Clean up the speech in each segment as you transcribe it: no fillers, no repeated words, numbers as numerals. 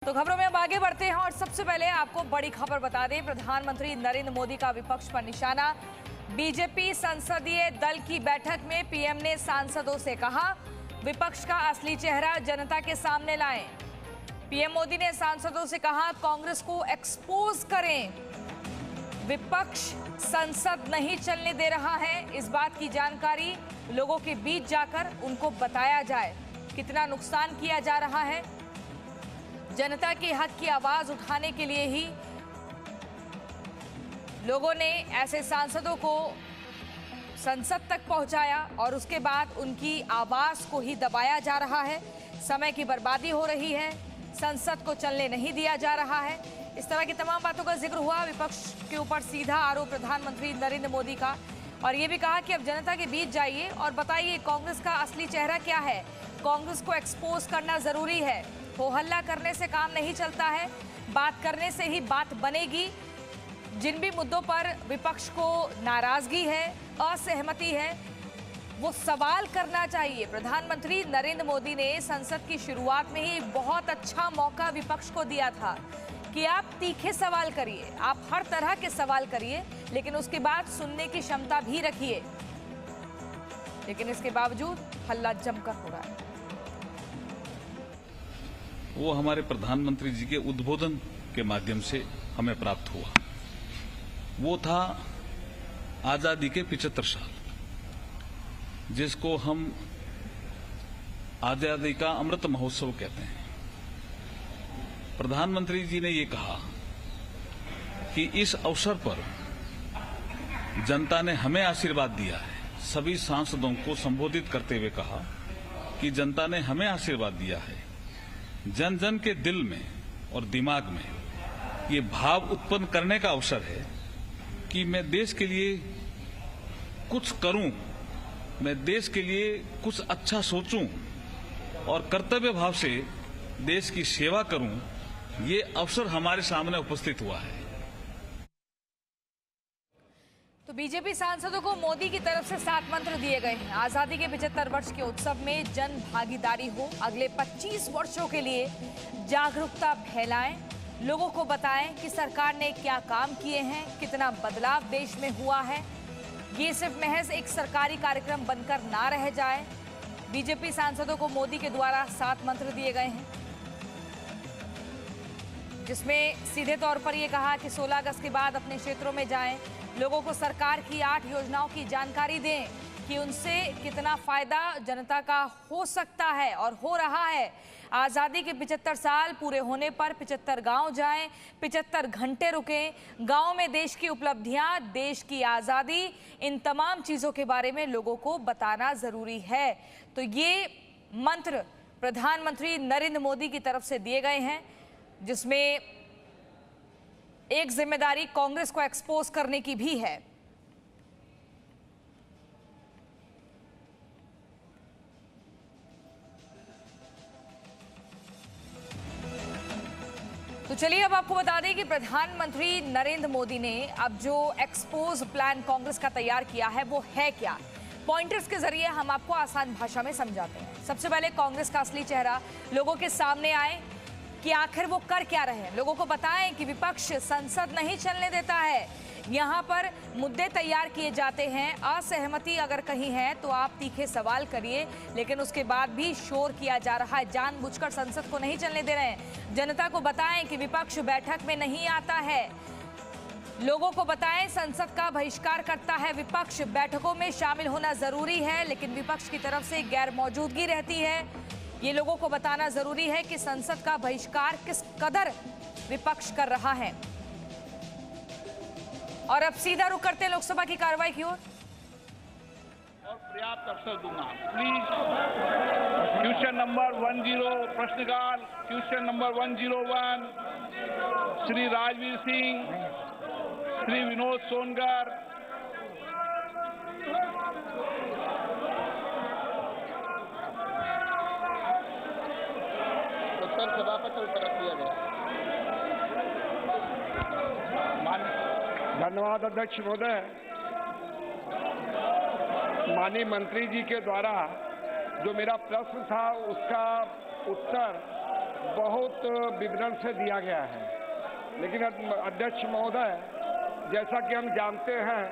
तो खबरों में अब आगे बढ़ते हैं और सबसे पहले आपको बड़ी खबर बता दें। प्रधानमंत्री नरेंद्र मोदी का विपक्ष पर निशाना। बीजेपी संसदीय दल की बैठक में पीएम ने सांसदों से कहा, विपक्ष का असली चेहरा जनता के सामने लाएं। पीएम मोदी ने सांसदों से कहा, कांग्रेस को एक्सपोज करें। विपक्ष संसद नहीं चलने दे रहा है, इस बात की जानकारी लोगों के बीच जाकर उनको बताया जाए। कितना नुकसान किया जा रहा है, जनता के हक की आवाज उठाने के लिए ही लोगों ने ऐसे सांसदों को संसद तक पहुंचाया और उसके बाद उनकी आवाज को ही दबाया जा रहा है। समय की बर्बादी हो रही है, संसद को चलने नहीं दिया जा रहा है। इस तरह की तमाम बातों का जिक्र हुआ। विपक्ष के ऊपर सीधा आरोप प्रधानमंत्री नरेंद्र मोदी का, और ये भी कहा कि अब जनता के बीच जाइए और बताइए कांग्रेस का असली चेहरा क्या है। कांग्रेस को एक्सपोज करना जरूरी है। हो हल्ला करने से काम नहीं चलता है, बात करने से ही बात बनेगी। जिन भी मुद्दों पर विपक्ष को नाराजगी है, असहमति है, वो सवाल करना चाहिए। प्रधानमंत्री नरेंद्र मोदी ने संसद की शुरुआत में ही एक बहुत अच्छा मौका विपक्ष को दिया था कि आप तीखे सवाल करिए, आप हर तरह के सवाल करिए, लेकिन उसके बाद सुनने की क्षमता भी रखिए। लेकिन इसके बावजूद हल्ला जमकर हो रहा है। वो हमारे प्रधानमंत्री जी के उद्बोधन के माध्यम से हमें प्राप्त हुआ। वो था आजादी के 75 साल, जिसको हम आजादी का अमृत महोत्सव कहते हैं। प्रधानमंत्री जी ने ये कहा कि इस अवसर पर जनता ने हमें आशीर्वाद दिया है। सभी सांसदों को संबोधित करते हुए कहा कि जनता ने हमें आशीर्वाद दिया है। जन जन के दिल में और दिमाग में ये भाव उत्पन्न करने का अवसर है कि मैं देश के लिए कुछ करूं, मैं देश के लिए कुछ अच्छा सोचूं और कर्तव्य भाव से देश की सेवा करूं। ये अवसर हमारे सामने उपस्थित हुआ है। तो बीजेपी सांसदों को मोदी की तरफ से 7 मंत्र दिए गए हैं। आजादी के 75 वर्ष के उत्सव में जन भागीदारी हो, अगले 25 वर्षों के लिए जागरूकता फैलाएं, लोगों को बताएं कि सरकार ने क्या काम किए हैं, कितना बदलाव देश में हुआ है। ये सिर्फ महज एक सरकारी कार्यक्रम बनकर ना रह जाए। बीजेपी सांसदों को मोदी के द्वारा 7 मंत्र दिए गए हैं, जिसमें सीधे तौर पर यह कहा कि 16 अगस्त के बाद अपने क्षेत्रों में जाएं, लोगों को सरकार की 8 योजनाओं की जानकारी दें कि उनसे कितना फायदा जनता का हो सकता है और हो रहा है। आज़ादी के 75 साल पूरे होने पर 75 गांव जाएं, 75 घंटे रुकें, गांव में देश की उपलब्धियां, देश की आज़ादी, इन तमाम चीज़ों के बारे में लोगों को बताना ज़रूरी है। तो ये मंत्र प्रधानमंत्री नरेंद्र मोदी की तरफ से दिए गए हैं, जिसमें एक जिम्मेदारी कांग्रेस को एक्सपोज करने की भी है। तो चलिए अब आपको बता दें कि प्रधानमंत्री नरेंद्र मोदी ने अब जो एक्सपोज प्लान कांग्रेस का तैयार किया है वो है क्या। पॉइंटर्स के जरिए हम आपको आसान भाषा में समझाते हैं। सबसे पहले कांग्रेस का असली चेहरा लोगों के सामने आए कि आखिर वो कर क्या रहे हैं। लोगों को बताएं कि विपक्ष संसद नहीं चलने देता है, यहाँ पर मुद्दे तैयार किए जाते हैं। असहमति अगर कहीं है तो आप तीखे सवाल करिए, लेकिन उसके बाद भी शोर किया जा रहा है, जानबूझकर संसद को नहीं चलने दे रहे हैं। जनता को बताएं कि विपक्ष बैठक में नहीं आता है। लोगों को बताएं संसद का बहिष्कार करता है विपक्ष, बैठकों में शामिल होना जरूरी है, लेकिन विपक्ष की तरफ से गैर मौजूदगी रहती है। ये लोगों को बताना जरूरी है कि संसद का बहिष्कार किस कदर विपक्ष कर रहा है। और अब सीधा रुख करते हैं लोकसभा की कार्रवाई की ओर। और पर्याप्त अवसर दूंगा। प्लीज क्वेश्चन नंबर 10 प्रश्नकाल, क्वेश्चन नंबर 101 श्री राजवीर सिंह, श्री विनोद सोनकर। उत्तर सभापति उत्तर दिया गया। धन्यवाद अध्यक्ष महोदय। माननीय मंत्री जी के द्वारा जो मेरा प्रश्न था उसका उत्तर बहुत विवरण से दिया गया है, लेकिन अध्यक्ष महोदय, जैसा कि हम जानते हैं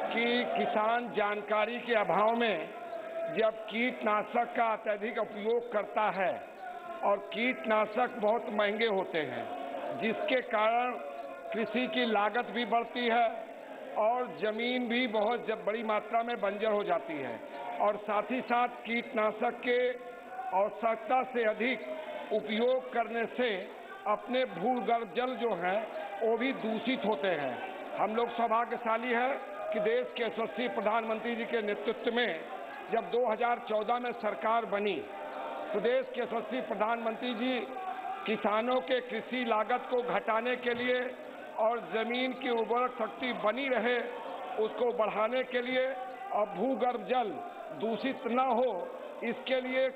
कि किसान जानकारी के अभाव में जब कीटनाशक का अत्यधिक उपयोग करता है और कीटनाशक बहुत महंगे होते हैं, जिसके कारण कृषि की लागत भी बढ़ती है और जमीन भी बहुत बड़ी मात्रा में बंजर हो जाती है, और साथ ही साथ कीटनाशक के आवश्यकता से अधिक उपयोग करने से अपने भूगर्भ जल जो हैं वो भी दूषित होते हैं। हम लोग सौभाग्यशाली है कि देश के यशस्वी प्रधानमंत्री जी के नेतृत्व में जब 2014 में सरकार बनी तो देश के यशस्वी प्रधानमंत्री जी किसानों के कृषि लागत को घटाने के लिए और जमीन की उर्वरक शक्ति बनी रहे उसको बढ़ाने के लिए और भूगर्भ जल दूषित न हो इसके लिए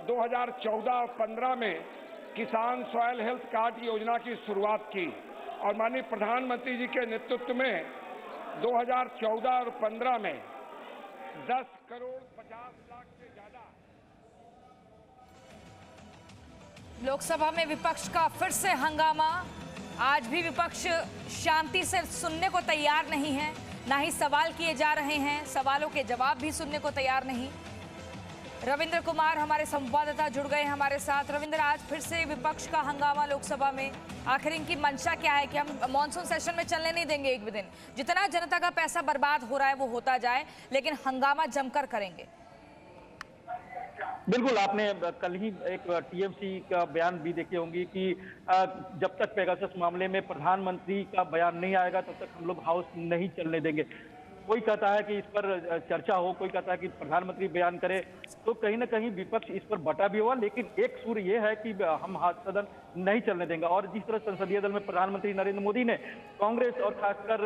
2014 और 15 में किसान सॉइल हेल्थ कार्ड योजना की शुरुआत की, और माननीय प्रधानमंत्री जी के नेतृत्व में 2014 और 15 में 10 करोड़ 50 लाख से ज्यादा। लोकसभा में विपक्ष का फिर से हंगामा। आज भी विपक्ष शांति से सुनने को तैयार नहीं है, ना ही सवाल किए जा रहे हैं, सवालों के जवाब भी सुनने को तैयार नहीं। रविंद्र कुमार हमारे संवाददाता जुड़ गए हमारे साथ। रविंद्र, आज फिर से विपक्ष का हंगामा लोकसभा में, आखिर इनकी मंशा क्या है कि हम मॉनसून सेशन में चलने नहीं देंगे एक भी दिन, जितना जनता का पैसा बर्बाद हो रहा है वो होता जाए, लेकिन हंगामा जमकर करेंगे। बिल्कुल, आपने कल ही एक टीएमसी का बयान भी देखे होंगे कि जब तक पेगासस मामले में प्रधानमंत्री का बयान नहीं आएगा तब तक हम लोग हाउस नहीं चलने देंगे। कोई कहता है कि इस पर चर्चा हो, कोई कहता है कि प्रधानमंत्री बयान करे, तो कहीं ना कहीं विपक्ष इस पर बटा भी हुआ, लेकिन एक सुर ये है कि हम सदन नहीं चलने देंगे। और जिस तरह संसदीय दल में प्रधानमंत्री नरेंद्र मोदी ने कांग्रेस और खासकर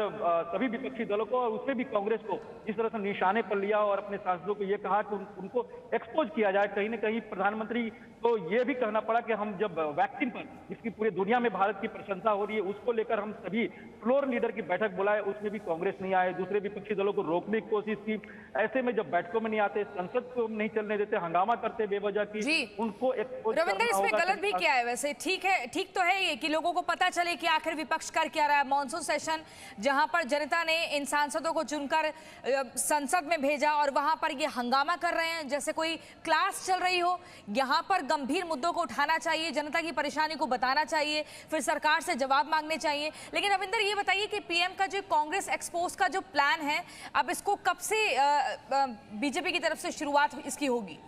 सभी विपक्षी दलों को और उसमें भी कांग्रेस को जिस तरह से निशाने पर लिया और अपने सांसदों को ये कहा कि उनको एक्सपोज किया जाए, कहीं ना कहीं प्रधानमंत्री को ये भी कहना पड़ा कि हम जब वैक्सीन पर जिसकी पूरी दुनिया में भारत की प्रशंसा हो रही है उसको लेकर हम सभी फ्लोर लीडर की बैठक बुलाए, उसमें भी कांग्रेस नहीं आए, दूसरे विपक्षी दलों को रोकने की कोशिश की। ऐसे में जब बैठकों में नहीं आते, संसद को नहीं चलने देते, हंगामा करते बेवजह की, उनको रविंद्र, इसमें गलत भी क्या है? वैसे ठीक है, ठीक तो है ये कि लोगों को पता चले कि आखिर विपक्ष कर क्या रहा है। मॉनसून सेशन जहां पर जनता ने इन सांसदों को चुनकर संसद में भेजा और वहां पर ये हंगामा कर रहे हैं जैसे कोई क्लास चल रही हो। यहां पर गंभीर मुद्दों को उठाना चाहिए, जनता की परेशानी को बताना चाहिए, फिर सरकार से जवाब मांगने चाहिए। लेकिन रविंद्र, ये बताइए कि पीएम का जो कांग्रेस एक्सपोज का जो प्लान है, अब इसको कब से बीजेपी की तरफ से शुरुआत इसकी होगी?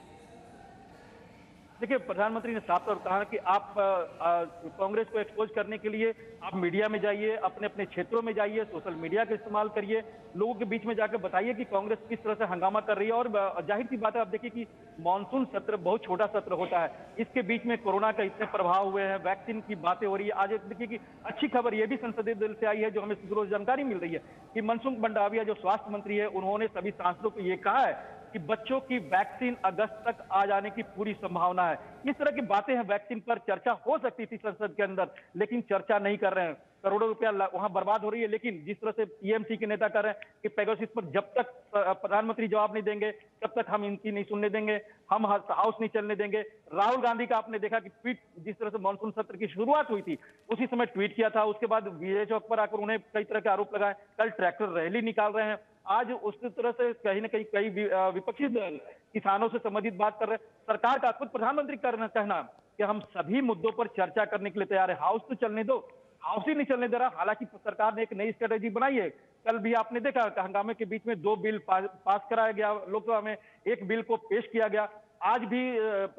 देखिए, प्रधानमंत्री ने साफ तौर कहा कि आप कांग्रेस को एक्सपोज करने के लिए आप मीडिया में जाइए, अपने अपने क्षेत्रों में जाइए, सोशल मीडिया का इस्तेमाल करिए, लोगों के बीच में जाकर बताइए कि कांग्रेस किस तरह से हंगामा कर रही है। और जाहिर सी बात है, आप देखिए कि मानसून सत्र बहुत छोटा सत्र होता है, इसके बीच में कोरोना का इतने प्रभाव हुए हैं, वैक्सीन की बातें हो रही है। आज देखिए कि अच्छी खबर यह भी संसदीय दल से आई है जो हमें रोज जानकारी मिल रही है कि मनसुख मंडाविया जो स्वास्थ्य मंत्री है, उन्होंने सभी सांसदों को ये कहा है कि बच्चों की वैक्सीन अगस्त तक आ जाने की पूरी संभावना है। इस तरह की बातें हैं, वैक्सीन पर चर्चा हो सकती थी संसद के अंदर, लेकिन चर्चा नहीं कर रहे हैं। करोड़ों रुपया वहां बर्बाद हो रही है, लेकिन जिस तरह से टीएमसी के नेता कर रहे हैं कि पेगासस पर जब तक प्रधानमंत्री जवाब नहीं देंगे तब तक हम इनकी नहीं सुनने देंगे, हम हाउस नहीं चलने देंगे। राहुल गांधी का आपने देखा कि ट्वीट, जिस तरह से मानसून सत्र की शुरुआत हुई थी उसी समय ट्वीट किया था, उसके बाद विजय चौक पर आकर उन्हें कई तरह के आरोप लगाए। कल ट्रैक्टर रैली निकाल रहे हैं, आज उसी तरह से कहीं ना कहीं कई विपक्षी दल किसानों से संबंधित बात कर रहे हैं। सरकार का खुद प्रधानमंत्री कहना कि हम सभी मुद्दों पर चर्चा करने के लिए तैयार है, हाउस तो चलने दो, हाउस ही नहीं चलने दे रहा। हालांकि सरकार ने एक नई स्ट्रेटेजी बनाई है, कल भी आपने देखा हंगामे के बीच में 2 बिल पास कराया गया लोकसभा में, 1 बिल को पेश किया गया। आज भी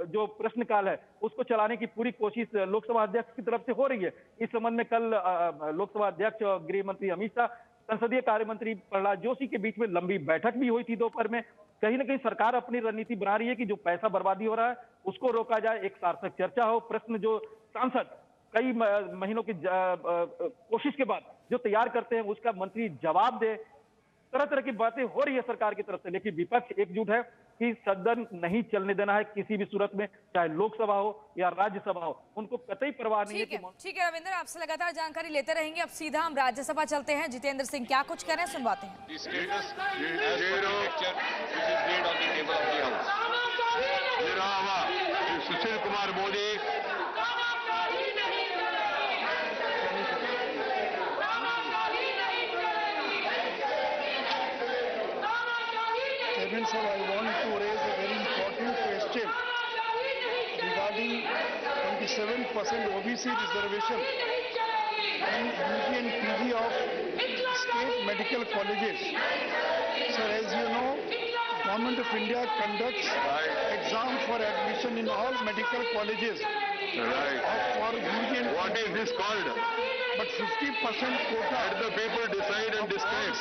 जो प्रश्नकाल है उसको चलाने की पूरी कोशिश लोकसभा अध्यक्ष की तरफ से हो रही है। इस संबंध में कल लोकसभा अध्यक्ष और गृह मंत्री अमित शाह, संसदीय कार्य मंत्री प्रहलाद जोशी के बीच में लंबी बैठक भी हुई थी दोपहर में। कहीं ना कहीं सरकार अपनी रणनीति बना रही है कि जो पैसा बर्बादी हो रहा है उसको रोका जाए, एक सार्थक चर्चा हो, प्रश्न जो सांसद कई महीनों की कोशिश के बाद जो तैयार करते हैं उसका मंत्री जवाब दे। तरह तरह की बातें हो रही है सरकार की तरफ से, लेकिन विपक्ष एकजुट है कि सदन नहीं चलने देना है किसी भी सूरत में, चाहे लोकसभा हो या राज्यसभा हो, उनको कतई परवाह नहीं है। ठीक है रविंद्र, आपसे लगातार जानकारी लेते रहेंगे। अब सीधा हम राज्यसभा चलते हैं, जितेंद्र सिंह क्या कुछ कह रहे हैं सुनवाते हैं। Sushil Kumar Modi President sir, I want to raise a very important question regarding 27% OBC reservation in UG and PG of state medical colleges. Sir, as you know, Government of India conducts exam for admission in all medical colleges. For UG and What is this called? but 50% quota. Let the people decide and describe.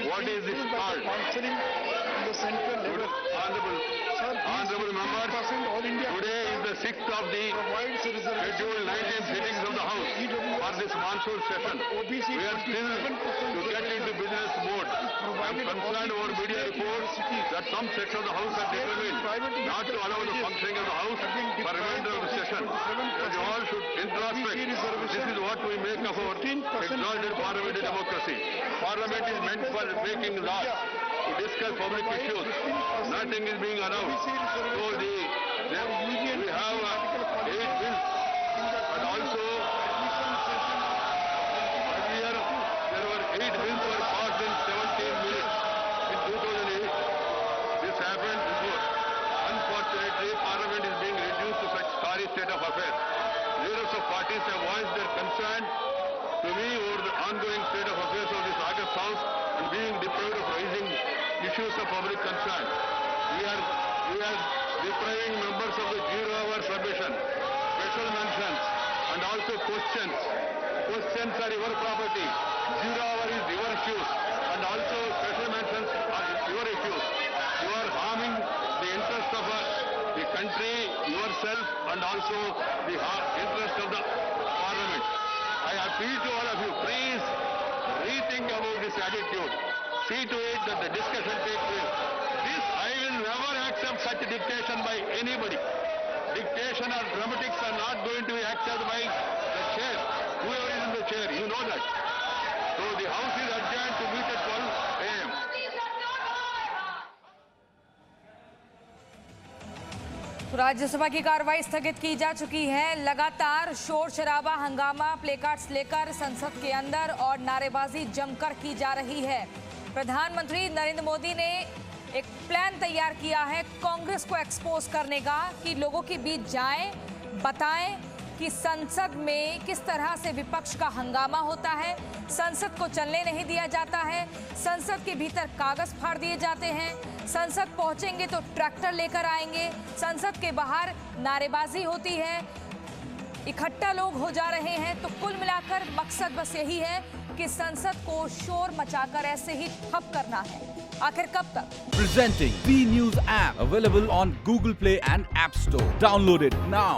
What is this called? Counseling in the central level. Honorable, Sir, honorable members, 50% all India today is the 6th of the provides reservation. scheduled 19 sittings of the House for this monsoon session. OBC We are still 27% to get into business mode. I am concerned over media reports that some sections of the House are determined not to allow the functioning of the House for remainder of the session. That you all should introspect. This is what we make of our exalted parliamentary democracy. Parliament is meant for making laws, to discuss public issues. Nothing is being allowed. So we have 8 bills, and also earlier there were 8 bills were passed in 17 minutes in 2008. This happened before. Unfortunately, Parliament is being reduced to such sorry state of affairs. Leaders of parties have voiced their concern to me over the ongoing state of affairs of this August House and being deprived of raising issues of public concern. We are depriving members of the 0-hour submission, special mentions, and also questions. Questions are your property. 0-hour is your issues, and also special mentions are your issues. You are harming the interest of the country, yourself, and also the interest of the Parliament. I appeal to all of you, please rethink about this attitude. See to it that the discussion takes place. I will never accept such dictation by anybody. Dictation or dramatics are not going to be accepted by the chair. Whoever is in the chair, you know that. So the House is adjourned to meet at 12 a.m. तो राज्यसभा की कार्रवाई स्थगित की जा चुकी है। लगातार शोर शराबा, हंगामा, प्लेकार्ड्स लेकर संसद के अंदर और नारेबाजी जमकर की जा रही है। प्रधानमंत्री नरेंद्र मोदी ने एक प्लान तैयार किया है कांग्रेस को एक्सपोज करने का, कि लोगों के बीच जाएं, बताएं कि संसद में किस तरह से विपक्ष का हंगामा होता है, संसद को चलने नहीं दिया जाता है, संसद के भीतर कागज फाड़ दिए जाते हैं, संसद पहुंचेंगे तो ट्रैक्टर लेकर आएंगे, संसद के बाहर नारेबाजी होती है, इकट्ठा लोग हो जा रहे हैं। तो कुल मिलाकर मकसद बस यही है कि संसद को शोर मचाकर ऐसे ही ठप करना है। आखिर कब तक? Presenting B News app, available on Google Play and App Store. Download it now.